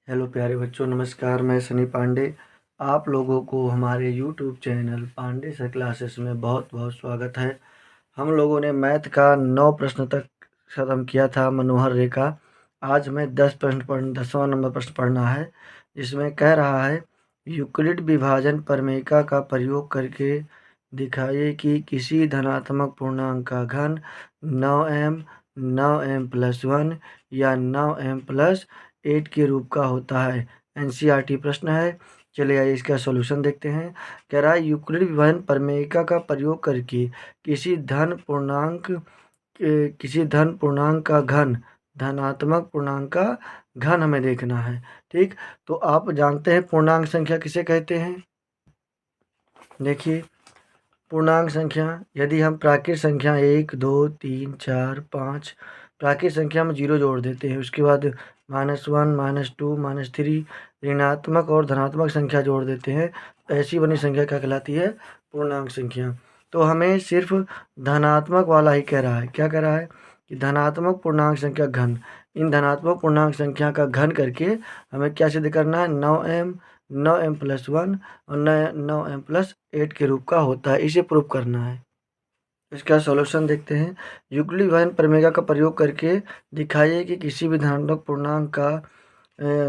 Hello प्यारे बच्चों, नमस्कार। मैं सनी पांडे। आप लोगों को हमारे YouTube channel Pandey sir classes में बहुत बहुत स्वागत है। हम लोगों ने मैथ का 9 प्रश्न तक ख़त्म किया था, मनोहर रेखा। आज मैं 10वां नंबर प्रश्न पढ़ना है, जिसमें कह रहा है यूक्लिड विभाजन प्रमेय का प्रयोग करके दिखाइए कि किसी धनात्मक पूर्णांक का घन 9m 9m+1 या 9m+8 के रूप का होता है। एनसीईआरटी प्रश्न है। चलिए आइए इसका सॉल्यूशन देखते हैं। कह रहा है यूक्लिड विभाजन प्रमेय का प्रयोग करके किसी धन पूर्णांक का घन, धनात्मक पूर्णांक का घन हमें देखना है। ठीक, तो आप जानते हैं पूर्णांक संख्या किसे कहते हैं। देखिए, पूर्णांक संख्या यदि हम प्राकृत संख्या 1 2 3 4 5 प्राकृत संख्या में 0 जोड़ देते हैं, उसके बाद -1 -2 -3 ऋणात्मक और धनात्मक संख्या जोड़ देते हैं, ऐसी बनी संख्या क्या कहलाती है? पूर्णांक संख्या। तो हमें सिर्फ धनात्मक वाला ही कह रहा है। क्या कह रहा है कि धनात्मक पूर्णांक संख्या घन। इन धनात्मक पूर्णांक संख्या का घन करके हमें क्या सिद्ध करना है? 9m+1 और 9m+8 के रूप का होता है, इसे प्रूव करना है। इसका सॉल्यूशन देखते हैं। यूक्लिड विभाजन प्रमेय का प्रयोग करके दिखाइए कि किसी भी धनात्मक पूर्णांक का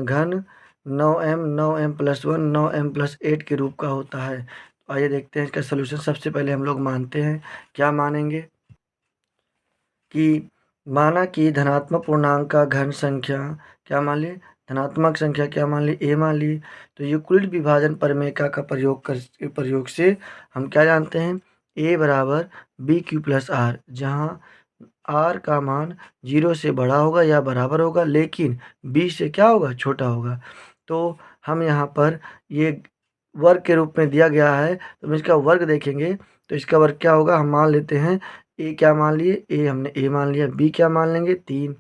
घन 9m 9m+1 9m+8 के रूप का होता है। तो आइए देखते हैं इसका सॉल्यूशन। सबसे पहले हम लोग मानते हैं, क्या मानेंगे कि माना कि धनात्मक पूर्णांक का घन संख्या क्या मान लिए? धनात्मक संख्या क्या मान ली? ए मान ली। तो यूक्लिड विभाजन प्रमेय का प्रयोग से हम क्या जानते हैं? ए बराबर BQ+R, जहाँ R का मान 0 से बड़ा होगा या बराबर होगा, लेकिन B से क्या होगा? छोटा होगा। तो हम यहाँ पर ये वर्ग के रूप में दिया गया है, तो हम इसका वर्ग देखेंगे तो इसका वर्ग क्या होगा? हम मान लेते हैं ए क्या मान लिए? ए हमने ए मान लिया। बी क्या मान लेंगे? 3।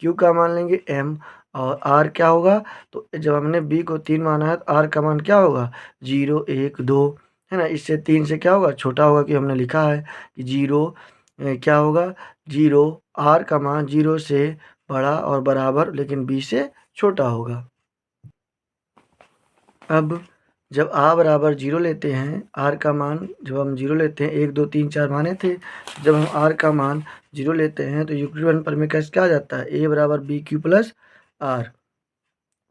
क्यू का मान लेंगे m, और आर क्या होगा? तो जब हमने बी को 3 माना है तो आर का मान क्या होगा? 0 1 2, है ना। इससे 3 से क्या होगा? छोटा होगा, कि हमने लिखा है कि 0 क्या होगा? 0, आर का मान 0 से बड़ा और बराबर, लेकिन बी से छोटा होगा। अब जब आ बराबर 0 लेते हैं, आर का मान जब हम 0 लेते हैं, 1 2 3 4 माने थे, जब हम आर का मान 0 लेते हैं तो यूक्लिड विभाजन प्रमेय का क्या आ जाता है? ए बराबर BQ+R,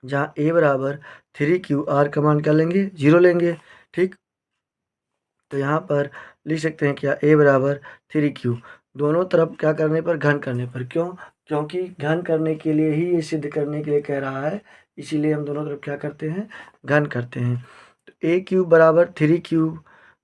जहाँ ए बराबर 3Q, आर का मान क्या लेंगे? 0 लेंगे। ठीक, तो यहाँ पर लिख सकते हैं क्या? ए बराबर 3Q। दोनों तरफ क्या करने पर? घन करने पर। क्यों? क्योंकि घन करने के लिए ही, ये सिद्ध करने के लिए कह रहा है, इसीलिए हम दोनों तरफ क्या करते हैं? घन करते हैं। तो A³ बराबर 3Q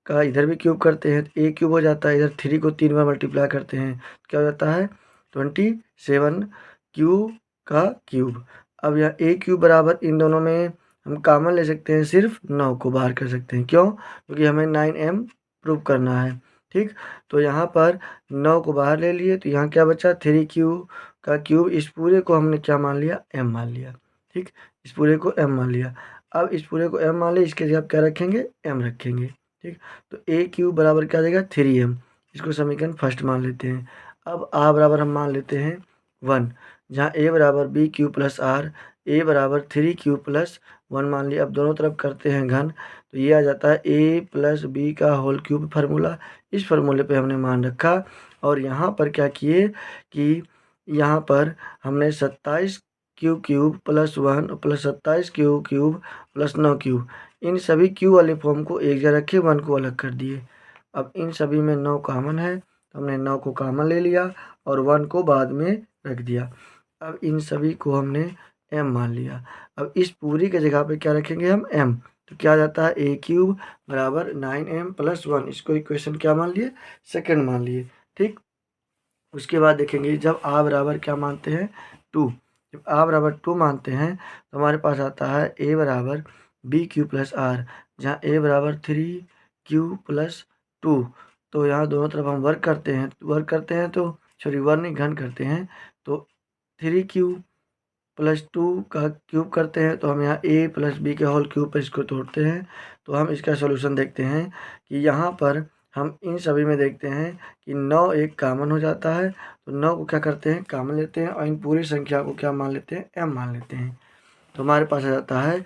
का इधर भी क्यूब करते हैं तो A³ हो जाता है। इधर 3 को 3 बार मल्टीप्लाई करते हैं तो क्या हो जाता है? 27Q का क्यूब। अब यहाँ A³ बराबर, इन दोनों में हम कॉमन ले सकते हैं, सिर्फ 9 को बाहर कर सकते हैं। क्यों? क्योंकि हमें 9m प्रूव करना है। ठीक, तो यहाँ पर 9 को बाहर ले लिए तो यहाँ क्या बचा? 3Q का क्यूब। इस पूरे को हमने क्या मान लिया? m मान लिया। ठीक, इस पूरे को m मान लिया। अब इस पूरे को m मान लिया, इसके जगह क्या रखेंगे? m रखेंगे। ठीक, तो A³ बराबर क्या देगा? 3m। इसको समीकरण फर्स्ट मान लेते हैं। अब आ बराबर हम मान लेते हैं 1, जहाँ a बराबर BQ+R, a बराबर 3Q+1 मान लिया। अब दोनों तरफ करते हैं घन, तो ये आ जाता है A+B का होल क्यूब फार्मूला। इस फार्मूले पे हमने मान रखा, और यहाँ पर क्या किए कि यहाँ पर हमने 27Q³ +1 plus 27Q³ plus 9Q, इन सभी Q वाले फॉर्म को एक जगह रखे, 1 को अलग कर दिए। अब इन सभी में 9 कॉमन है, तो हमने 9 को कॉमन ले लिया और 1 को बाद में रख दिया। अब इन सभी को हमने m मान लिया। अब इस पूरी के जगह पे क्या रखेंगे? हम m। तो क्या आ जाता है? A³ बराबर 9m+1। इसको इक्वेशन क्या मान लिए? सेकंड मान लिए। ठीक, उसके बाद देखेंगे जब आ बराबर क्या मानते हैं? 2। जब आ बराबर 2 मानते हैं तो हमारे पास आता है a बराबर BQ+R, जहाँ a बराबर 3Q+2। तो यहाँ दोनों तरफ हम वर्क करते हैं तो सॉरी, वर्ग नहीं, घन करते हैं, तो 3Q+2 का क्यूब करते हैं, तो हम यहाँ A+B के होल क्यूब पर इसको तोड़ते हैं। तो हम इसका सॉल्यूशन देखते हैं कि यहाँ पर हम इन सभी में देखते हैं कि 9 एक कॉमन हो जाता है, तो 9 को क्या करते हैं? कॉमन लेते हैं, और इन पूरी संख्या को क्या मान लेते हैं? m मान लेते हैं। तो हमारे पास आ जाता है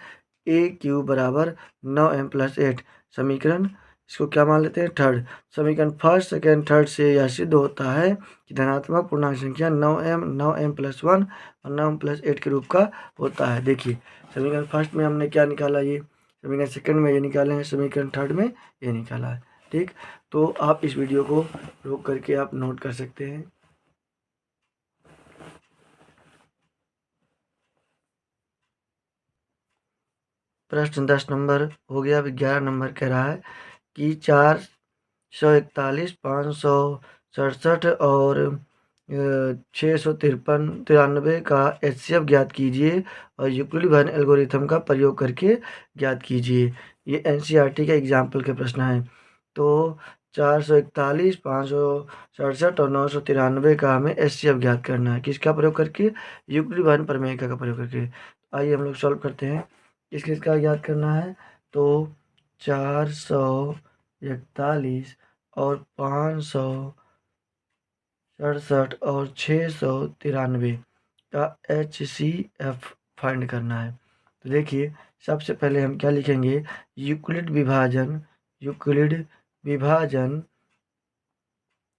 ए क्यूब बराबर 9m + 8 समीकरण। इसको क्या मान लेते हैं, थर्ड समीकरण। फर्स्ट सेकेंड थर्ड से यह सिद्ध होता है कि धनात्मक पूर्णांक संख्या 9m + 1 और 9m + 8 के रूप का होता है। देखिए समीकरण फर्स्ट में हमने क्या निकाला, ये समीकरण सेकंड में ये निकाले हैं, समीकरण थर्ड में ये निकाला है। ठीक, तो आप इस वीडियो को रोक करके आप नोट कर सकते हैं। प्रश्न 10 नंबर हो गया। अब 11 नंबर कह रहा है कि 441, 567 और 693 का HCF ज्ञात कीजिए और यूक्लिड भन एल्गोरिथम का प्रयोग करके ज्ञात कीजिए। ये NCERT के एग्जाम्पल के प्रश्न हैं। तो 441, 567 और 993 का हमें HCF ज्ञात करना है। किसका प्रयोग करके, यूक्लिड भन प्रमेय का प्रयोग करके। आइए हम लोग सॉल्व करते हैं। किस किसका ज्ञात करना है, तो 441 और 567 और 693 का HCF फाइंड करना है। तो देखिए सबसे पहले हम क्या लिखेंगे, यूक्लिड विभाजन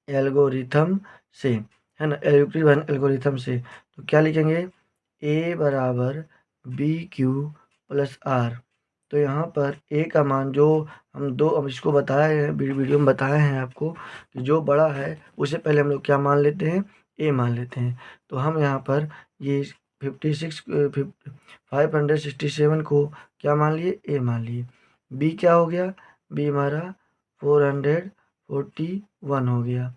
एल्गोरिथम से, है ना, यूक्लिड विभाजन एल्गोरिथम से। तो क्या लिखेंगे, A बराबर BQ + R। तो यहाँ पर ए का मान जो हम अब इसको बताए हैं, वीडियो में बताए हैं आपको कि जो बड़ा है उसे पहले हम लोग क्या मान लेते हैं, ए मान लेते हैं। तो हम यहाँ पर ये 567 को क्या मान लिए, ए मान लिए। बी क्या हो गया, बी हमारा 441 हो गया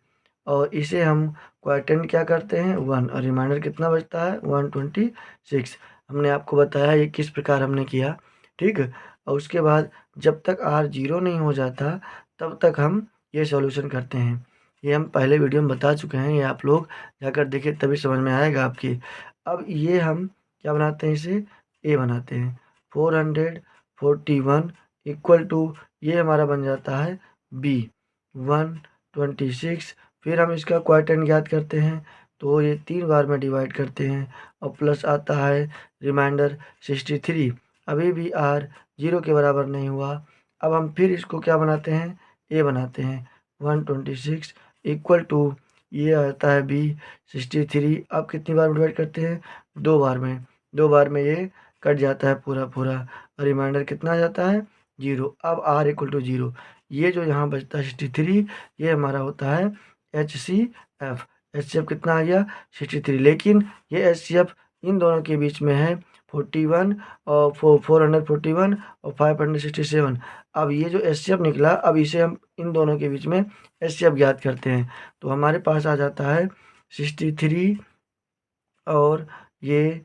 और इसे हम क्वाड्रेंट क्या करते हैं 1 और रिमाइंडर कितना बचता है 126। हमने आपको बताया ये किस प्रकार हमने किया। ठीक, और उसके बाद जब तक R 0 नहीं हो जाता तब तक हम ये सॉल्यूशन करते हैं। ये हम पहले वीडियो में बता चुके हैं, ये आप लोग जाकर देखिए तभी समझ में आएगा आपकी। अब ये हम क्या बनाते हैं, इसे ए बनाते हैं। 441 इक्वल टू ये हमारा बन जाता है बी 126। फिर हम इसका क्वाड्रेंट ज्ञात करते हैं, तो ये 3 बार में डिवाइड करते हैं और प्लस आता है रिमाइंडर 63। अभी भी R 0 के बराबर नहीं हुआ। अब हम फिर इसको क्या बनाते हैं, ए बनाते हैं। 126 इक्वल टू ये आता है बी 63। अब कितनी बार डिवाइड करते हैं, 2 बार में। 2 बार में ये कट जाता है पूरा पूरा और रिमाइंडर कितना आ जाता है 0। अब R = 0। ये जो यहाँ बचता है 63, ये हमारा होता है HCF। HCF कितना आ गया 63। लेकिन ये HCF इन दोनों के बीच में है 41 और 441 और 567। अब ये जो HCF निकला, अब इसे हम इन दोनों के बीच में HCF ज्ञात करते हैं। तो हमारे पास आ जाता है 63 और ये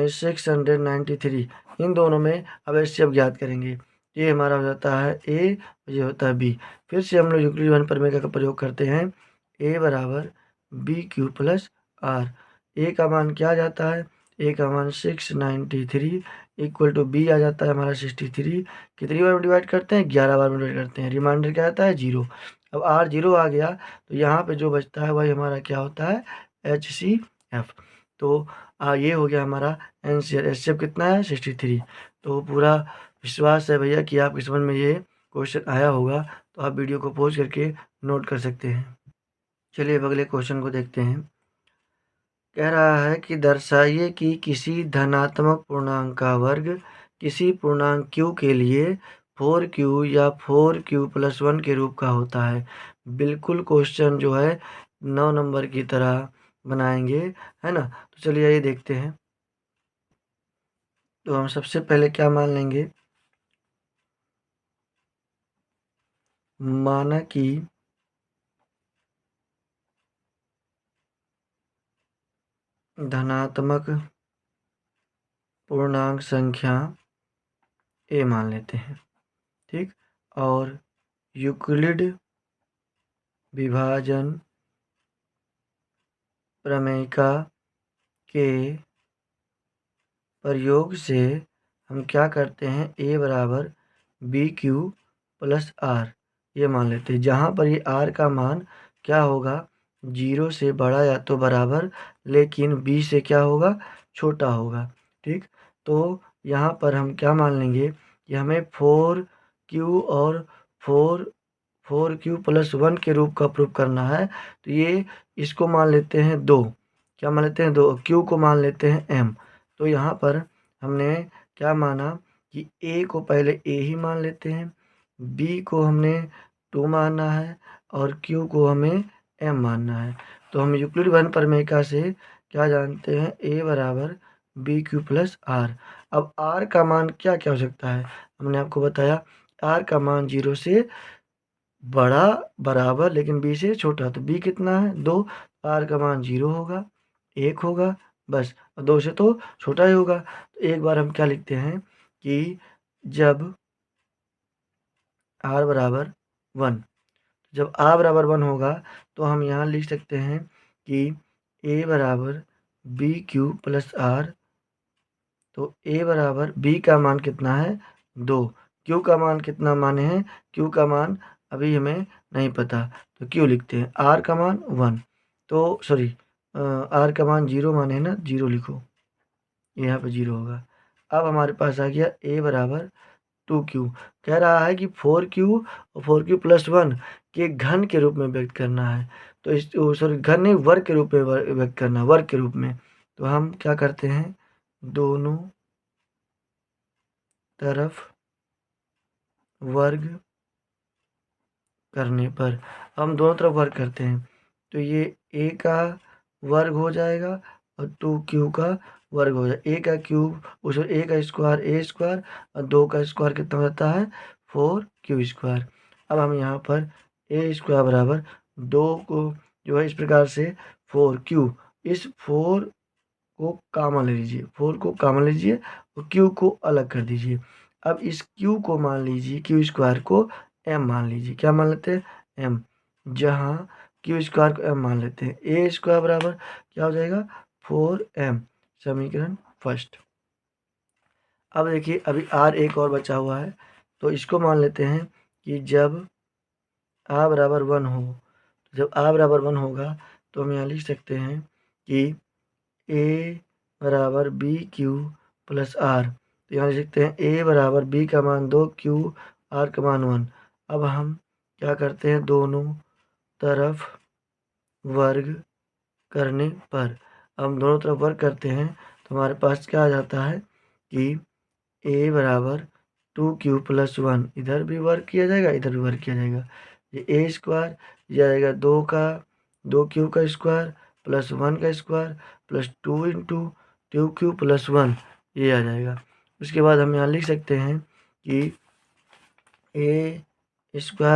693। इन दोनों में अब HCF ज्ञात करेंगे। ये हमारा हो जाता है ए, ये होता है बी। फिर से हम लोग यूक्लिड विभाजन प्रमेय का प्रयोग करते हैं। ए बराबर BQ + R। ए का मान क्या आ जाता है, ए का मान 693 इक्वल टू बी आ जाता है हमारा 63। कितनी बार में डिवाइड करते हैं, 11 बार में डिवाइड करते हैं। रिमाइंडर क्या आता है 0। अब R 0 आ गया तो यहाँ पे जो बचता है वही हमारा क्या होता है HCF। तो ये हो गया हमारा आंसर। HCF कितना है 63। तो पूरा विश्वास है भैया कि आपकी समझ में ये क्वेश्चन आया होगा। तो आप वीडियो को पॉज करके नोट कर सकते हैं। चलिए अब अगले क्वेश्चन को देखते हैं। कह रहा है कि दर्शाइए कि किसी धनात्मक पूर्णांक का वर्ग किसी पूर्णांक q के लिए 4q या 4q + 1 के रूप का होता है। बिल्कुल क्वेश्चन जो है 9 नंबर की तरह बनाएंगे, है ना। तो चलिए ये देखते हैं। तो हम सबसे पहले क्या मान लेंगे, माना कि धनात्मक पूर्णांक संख्या ए मान लेते हैं। ठीक, और यूक्लिड विभाजन प्रमेय के प्रयोग से हम क्या करते हैं, ए बराबर BQ + R ये मान लेते हैं। जहाँ पर ये R का मान क्या होगा 0 से बड़ा या तो बराबर, लेकिन B से क्या होगा छोटा होगा। ठीक, तो यहाँ पर हम क्या मान लेंगे कि हमें 4q और 4q + 1 के रूप का प्रूफ करना है। तो ये इसको मान लेते हैं 2, क्या मान लेते हैं 2, q को मान लेते हैं m। तो यहाँ पर हमने क्या माना कि a को पहले a ही मान लेते हैं, b को हमने 2 मानना है और q को हमें m मानना है। तो हम यूक्लिड वन प्रमेय से क्या जानते हैं, a बराबर BQ + R। अब R का मान क्या क्या हो सकता है, हमने आपको बताया R का मान 0 से बड़ा बराबर लेकिन B से छोटा। तो B कितना है 2, R का मान 0 होगा, 1 होगा बस, 2 से तो छोटा ही होगा। तो एक बार हम क्या लिखते हैं कि जब R बराबर 1, जब R बराबर 1 होगा तो हम यहाँ लिख सकते हैं कि A बराबर BQ + R। तो A बराबर B का मान कितना है 2, Q का मान कितना माने हैं, Q का मान अभी हमें नहीं पता तो Q लिखते हैं, R का मान 1, तो सॉरी R का मान 0 माने ना, 0 लिखो, यहाँ पे 0 होगा। अब हमारे पास आ गया A बराबर 2q, कह रहा है कि 4q और 4q + 1 के घन के रूप में व्यक्त करना है। तो इस सॉरी घन नहीं, वर्ग के रूप में व्यक्त करना है, वर्ग के रूप में। तो हम क्या करते हैं, दोनों तरफ वर्ग करने पर, हम दोनों तरफ वर्ग करते हैं तो ये a का वर्ग हो जाएगा और 2q का वर्ग हो जाएगा। a का क्यूब उस a का स्क्वायर a² और 2 का स्क्वायर कितना हो जाता है 4q²। अब हम यहाँ पर a² बराबर 2 को जो है इस प्रकार से 4q, इस 4 को कॉमन ले लीजिए, 4 को कॉमन लीजिए और q को अलग कर दीजिए। अब इस q को मान लीजिए, q² को m मान लीजिए, क्या मान लेते हैं m, जहाँ q² को m मान लेते हैं। a² बराबर क्या हो जाएगा 4m, समीकरण फर्स्ट। अब देखिए अभी r एक और बचा हुआ है तो इसको मान लेते हैं कि जब r बराबर 1 हो, जब r बराबर 1 होगा तो हम यहाँ लिख सकते हैं कि a बराबर BQ + R। तो यहाँ लिख सकते हैं a बराबर b का मान 2, q r का मान 1। अब हम क्या करते हैं, दोनों तरफ वर्ग करने पर, हम दोनों तरफ वर्ग करते हैं तो हमारे पास क्या आ जाता है कि a बराबर 2q + 1, इधर भी वर्ग किया जाएगा इधर भी वर्ग किया जाएगा, ये a² जाएगा 2q का स्क्वायर + 1 का स्क्वायर + 2 × 2q + 1, ये आ जाएगा। उसके बाद हम यहाँ लिख सकते हैं कि a²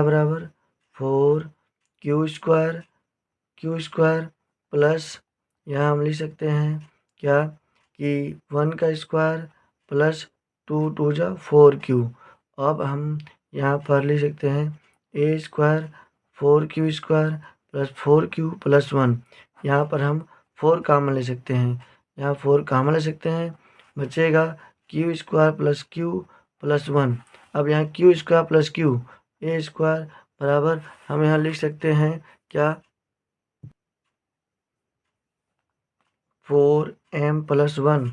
बराबर 4q² प्लस यहाँ हम लिख सकते हैं क्या कि 1 का स्क्वायर + 2 2 जा 4q। अब हम यहाँ पर लिख सकते हैं a² 4q² + 4q + 1। यहाँ पर हम 4 कॉमन ले सकते हैं, यहाँ 4 कॉमन ले सकते हैं, बचेगा q² + q + 1। अब यहाँ q² + q, a² बराबर हम यहाँ लिख सकते हैं क्या 4m + 1,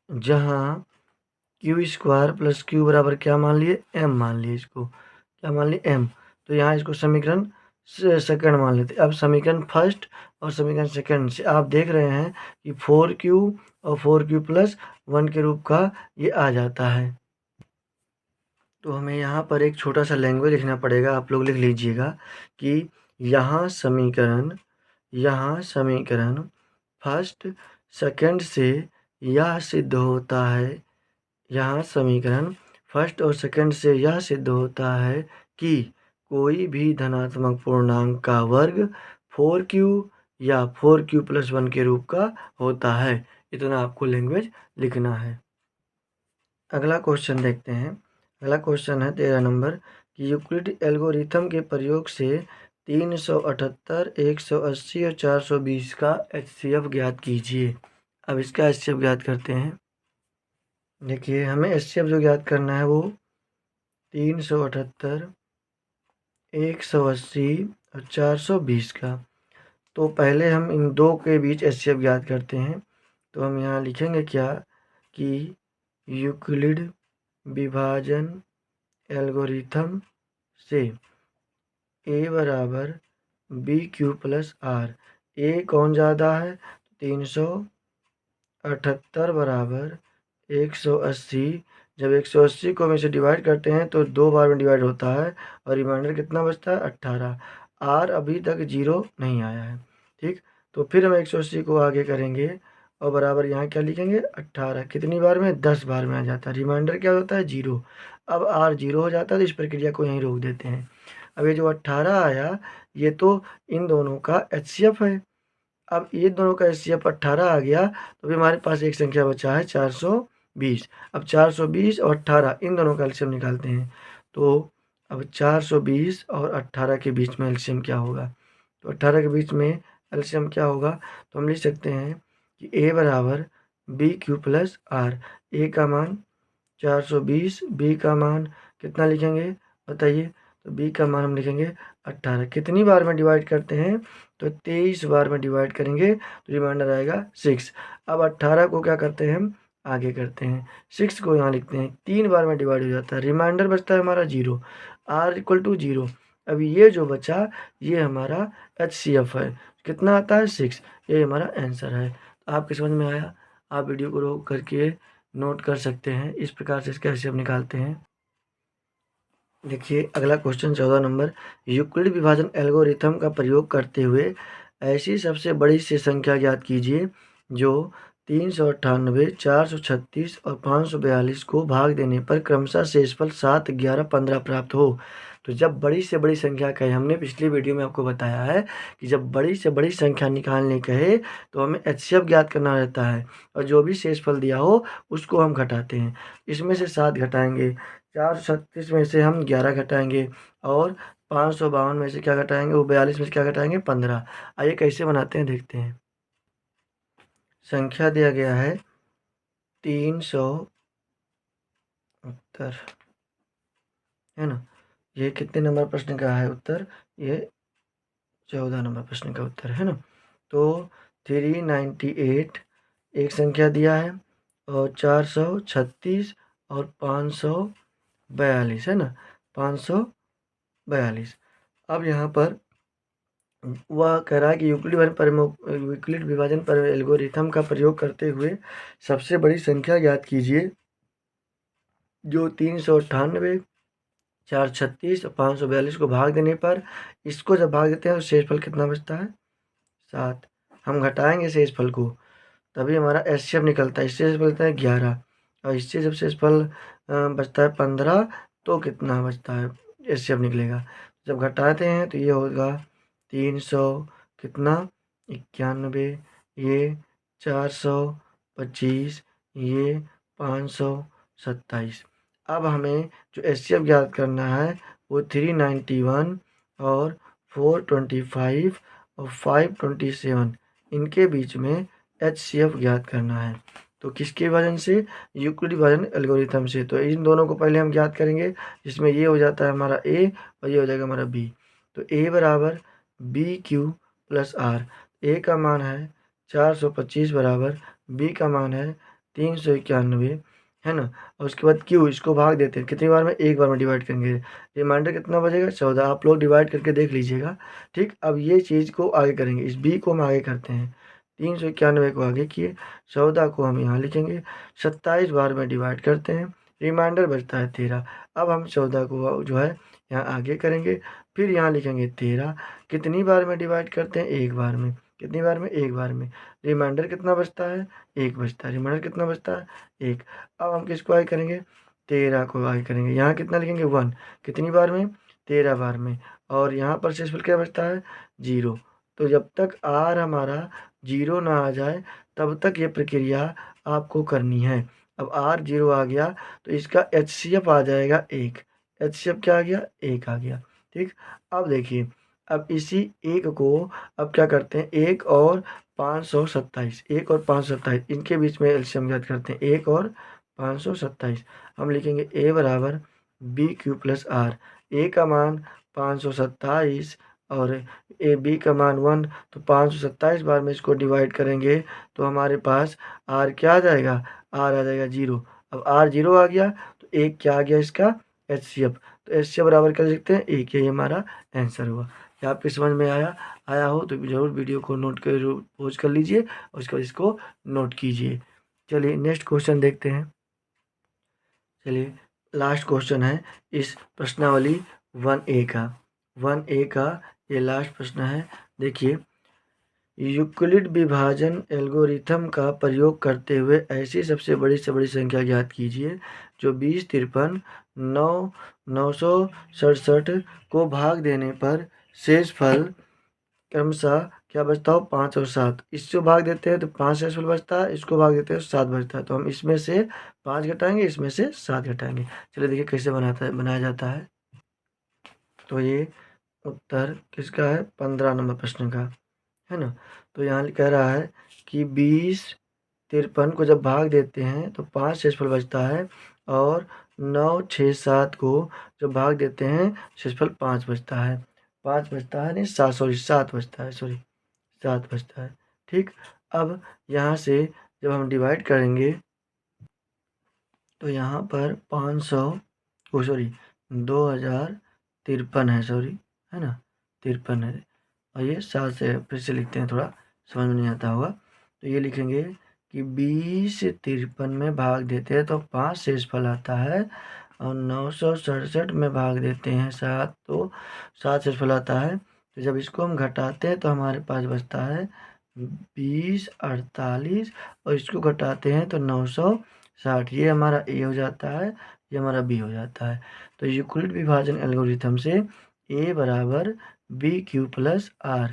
जहाँ q² + q बराबर क्या मान लिए m मान लिए, इसको क्या मान लिए m। तो यहाँ इसको समीकरण सेकंड मान लेते हैं। अब समीकरण फर्स्ट और समीकरण सेकंड से आप देख रहे हैं कि 4q और 4q + 1 के रूप का ये आ जाता है। तो हमें यहाँ पर एक छोटा सा लैंग्वेज लिखना पड़ेगा, आप लोग लिख लीजिएगा कि यहाँ समीकरण फर्स्ट सेकंड से यह सिद्ध होता है, यहाँ समीकरण फर्स्ट और सेकंड से यह सिद्ध होता है कि कोई भी धनात्मक पूर्णांक का वर्ग 4q या 4q + 1 के रूप का होता है। इतना आपको लैंग्वेज लिखना है। अगला क्वेश्चन देखते हैं। अगला क्वेश्चन है 13 नंबर कि यूक्लिड एल्गोरिथम के प्रयोग से 378, 180 और 420 का HCF ज्ञात कीजिए। अब इसका HCF ज्ञात करते हैं। देखिए हमें HCF जो ज्ञात करना है वो 378, 180 और 420 का। तो पहले हम इन दो के बीच HCF ज्ञात करते हैं। तो हम यहाँ लिखेंगे क्या कि यूक्लिड विभाजन एल्गोरिथम से a बराबर बी क्यू प्लस आर, ए कौन ज़्यादा है 378 बराबर 180। जब 180 को हम इसे डिवाइड करते हैं तो 2 बार में डिवाइड होता है और रिमाइंडर कितना बचता है 18। आर अभी तक 0 नहीं आया है, ठीक। तो फिर हम 180 को आगे करेंगे और बराबर यहाँ क्या लिखेंगे 18। कितनी बार में 10 बार में आ जाता है, रिमाइंडर क्या होता है 0। अब आर 0 हो जाता है तो इस प्रक्रिया को यहीं रोक देते हैं। अब ये जो 18 आया ये तो इन दोनों का HCF है। अब ये दोनों का HCF 18 आ गया तो फिर हमारे पास एक संख्या बचा है 420। अब 420 और 18 इन दोनों का एलसीएम निकालते हैं। तो अब 420 और 18 के बीच में एलसीएम क्या होगा, तो 18 के बीच में एलसीएम क्या होगा, तो हम लिख सकते हैं कि a बराबर बी क्यू प्लस आर। ए का मान 420, बी का मान कितना लिखेंगे बताइए, तो बी का मान हम लिखेंगे 18। कितनी बार में डिवाइड करते हैं, तो 23 बार में डिवाइड करेंगे तो रिमाइंडर आएगा 6। अब 18 को क्या करते हैं हम आगे करते हैं, 6 को यहाँ लिखते हैं, 3 बार में डिवाइड हो जाता है, रिमाइंडर बचता है हमारा 0, आर इक्वल टू 0। अभी ये जो बचा ये हमारा HCF है, कितना आता है 6, ये हमारा आंसर है। तो आपके समझ में आया, आप वीडियो को रोक करके नोट कर सकते हैं इस प्रकार से इसका HCF निकालते हैं। देखिए अगला क्वेश्चन 14 नंबर, यूक्लिड विभाजन एल्गोरिथम का प्रयोग करते हुए ऐसी सबसे बड़ी से संख्या ज्ञात कीजिए जो 398, 436 और 542 को भाग देने पर क्रमशः शेषफल 7, 11, 15 प्राप्त हो। तो जब बड़ी से बड़ी संख्या कहे, हमने पिछली वीडियो में आपको बताया है कि जब बड़ी से बड़ी संख्या निकालने कहे तो हमें HCF ज्ञात करना रहता है और जो भी शेषफल दिया हो उसको हम घटाते हैं। इसमें से 7 घटाएंगे, 436 में से हम 11 घटाएंगे और 552 में से क्या घटाएंगे, वो 42 में से क्या घटाएंगे 15। आइए कैसे बनाते हैं देखते हैं। संख्या दिया गया है 370 है ना, ये कितने नंबर प्रश्न का है उत्तर, ये 14 नंबर प्रश्न का उत्तर है ना। तो 398 एक संख्या दिया है और 436 और 542 है ना, 542। अब यहाँ पर वह कह रहा है कि यूक्लिड विभाजन पर एल्गोरिथम का प्रयोग करते हुए सबसे बड़ी संख्या ज्ञात कीजिए जो 398, 436 और 542 को भाग देने पर, इसको जब भाग देते हैं तो शेषफल कितना बचता है 7। हम घटाएंगे शेषफल को तभी हमारा HCF निकलता है, इससे शेषफल है 11 और इससे जब शेषफल बचता है 15 तो कितना बचता है HCF निकलेगा। जब घटाते हैं तो ये होगा 300 कितना 91, ये 425, ये 527। अब हमें जो HCF ज्ञात करना है वो 391 और 425 और 527 इनके बीच में HCF ज्ञात करना है। तो किसके विभाजन से, यूक्लिड विभाजन एल्गोरिथम से। तो इन दोनों को पहले हम ज्ञात करेंगे, जिसमें ये हो जाता है हमारा A और ये हो जाएगा हमारा B। तो A बराबर बी क्यू प्लस आर, ए का मान है 425 बराबर बी का मान है 391 है ना, और उसके बाद क्यू इसको भाग देते हैं कितनी बार में, एक बार में डिवाइड करेंगे, रिमाइंडर कितना बचेगा 14। आप लोग डिवाइड करके देख लीजिएगा, ठीक। अब ये चीज़ को आगे करेंगे, इस बी को हम आगे करते हैं, 391 को आगे किए, 14 को हम यहाँ लिखेंगे, 27 बार में डिवाइड करते हैं, रिमाइंडर बचता है 13। अब हम 14 को जो है यहाँ आगे करेंगे, फिर यहाँ लिखेंगे 13। कितनी बार में डिवाइड करते हैं, एक बार में, कितनी बार में, एक बार में, रिमाइंडर कितना बचता है, एक बचता है, रिमाइंडर कितना बचता है, एक। अब हम किसको आगे करेंगे, 13 को आगे करेंगे, यहाँ कितना लिखेंगे 1, कितनी बार में, 13 बार में, और यहाँ पर शेषफल क्या बचता है 0। तो जब तक आर हमारा 0 ना आ जाए तब तक ये प्रक्रिया आपको करनी है। अब आर 0 आ गया तो इसका HCF आ जाएगा 1, HCF क्या आ गया 1 आ गया, ठीक। अब देखिए, अब इसी 1 को अब क्या करते हैं, 1 और 527, 1 और 527 इनके बीच में एलसीएम ज्ञात करते हैं, 1 और 527। हम लिखेंगे A बराबर बी क्यू प्लस आर, ए का मान 527 और ए बी का मान 1, तो 527 बार में इसको डिवाइड करेंगे तो हमारे पास आर क्या आ जाएगा, आर आ जाएगा 0। अब आर 0 आ गया तो एक क्या आ गया इसका HCF, तो HCF बराबर कर सकते हैं एक, ये हमारा आंसर हुआ। क्या आपके समझ में आया हो तो ज़रूर वीडियो को नोट कर पॉज कर लीजिए और उसके बाद इसको नोट कीजिए। चलिए नेक्स्ट क्वेश्चन देखते हैं। चलिए लास्ट क्वेश्चन है इस प्रश्नावली 1A का। 1A का ये लास्ट प्रश्न है। देखिए, यूक्लिड विभाजन एल्गोरिथम का प्रयोग करते हुए ऐसी सबसे बड़ी से बड़ी संख्या ज्ञात कीजिए जो 20, 53, 9, 967 को भाग देने पर शेष फल क्रमशः क्या बचता हो, 5 और 7। इसको भाग देते हैं तो 5 शेष फल बचता है, इसको भाग देते हैं तो 7 बचता है। तो हम इसमें से 5 घटाएंगे, इसमें से 7 घटाएंगे। चलिए देखिए कैसे बनाया जाता है। तो ये उत्तर किसका है, 15 नंबर प्रश्न का है ना। तो यहाँ कह रहा है कि 20, 53 को जब भाग देते हैं तो 5 शेषफल बचता है और 9, 6, 7 को जब भाग देते हैं शेषफल 5 बचता है। 5 बचता है नहीं 7 बचता है, 7 बचता है। ठीक, अब यहाँ से जब हम डिवाइड करेंगे तो यहाँ पर 2053 है ना, 53 है। और ये 7 से फिर से लिखते हैं, थोड़ा समझ में नहीं आता होगा। तो ये लिखेंगे कि 20 53 में भाग देते हैं तो 5 शेषफल आता है और 967 में भाग देते हैं 7 तो 7 शेषफल आता है। तो जब इसको हम घटाते हैं तो हमारे पास बचता है 20, 48 और इसको घटाते हैं तो 960। ये हमारा ए हो जाता है, ये हमारा बी हो जाता है। तो यूक्लिड विभाजन एल्गोरिथम से ए बराबर BQ प्लस R।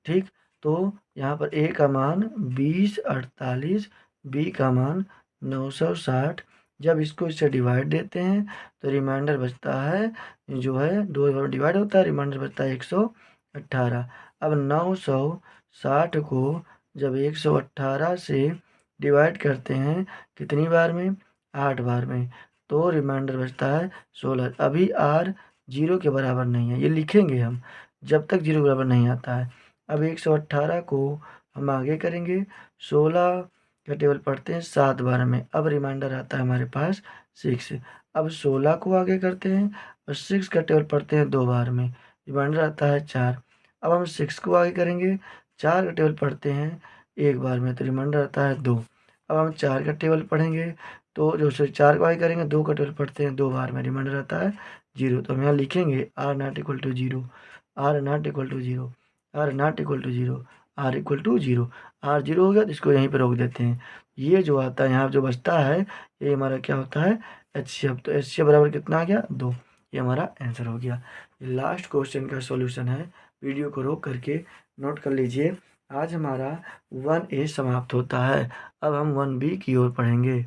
ठीक, तो यहाँ पर ए का मान 20, 48, बी का मान 960। जब इसको इससे डिवाइड देते हैं तो रिमाइंडर बचता है, जो है 2 बार डिवाइड होता है, रिमाइंडर बचता है 118। अब 960 को जब 118 से डिवाइड करते हैं कितनी बार में, 8 बार में, तो रिमाइंडर बचता है 16। अभी R 0 के बराबर नहीं है, ये लिखेंगे हम जब तक 0 के बराबर नहीं आता है। अब 118 को हम आगे करेंगे, 16 का टेबल पढ़ते हैं 7 बार में, अब रिमाइंडर आता है हमारे पास 6। अब 16 को आगे करते हैं और 6 का टेबल पढ़ते हैं 2 बार में, रिमाइंडर आता है 4। अब हम 6 को आगे करेंगे, 4 का टेबल पढ़ते हैं 1 बार में, तो रिमाइंडर आता है 2। अब हम 4 का टेबल पढ़ेंगे तो जो 4 को आगे करेंगे 2 का टेबल पढ़ते हैं 2 बार में, रिमाइंडर आता है 0। तो हम यहाँ लिखेंगे R not equal to 0, R not equal to 0, R not equal to 0, R equal to 0। R 0 हो गया तो इसको यहीं पर रोक देते हैं। ये जो आता है यहाँ जो बचता है ये हमारा क्या होता है, HCF। तो HCF बराबर कितना आ गया, 2। ये हमारा आंसर हो गया। लास्ट क्वेश्चन का सॉल्यूशन है, वीडियो को रोक करके नोट कर लीजिए। आज हमारा 1A समाप्त होता है, अब हम 1B की ओर पढ़ेंगे।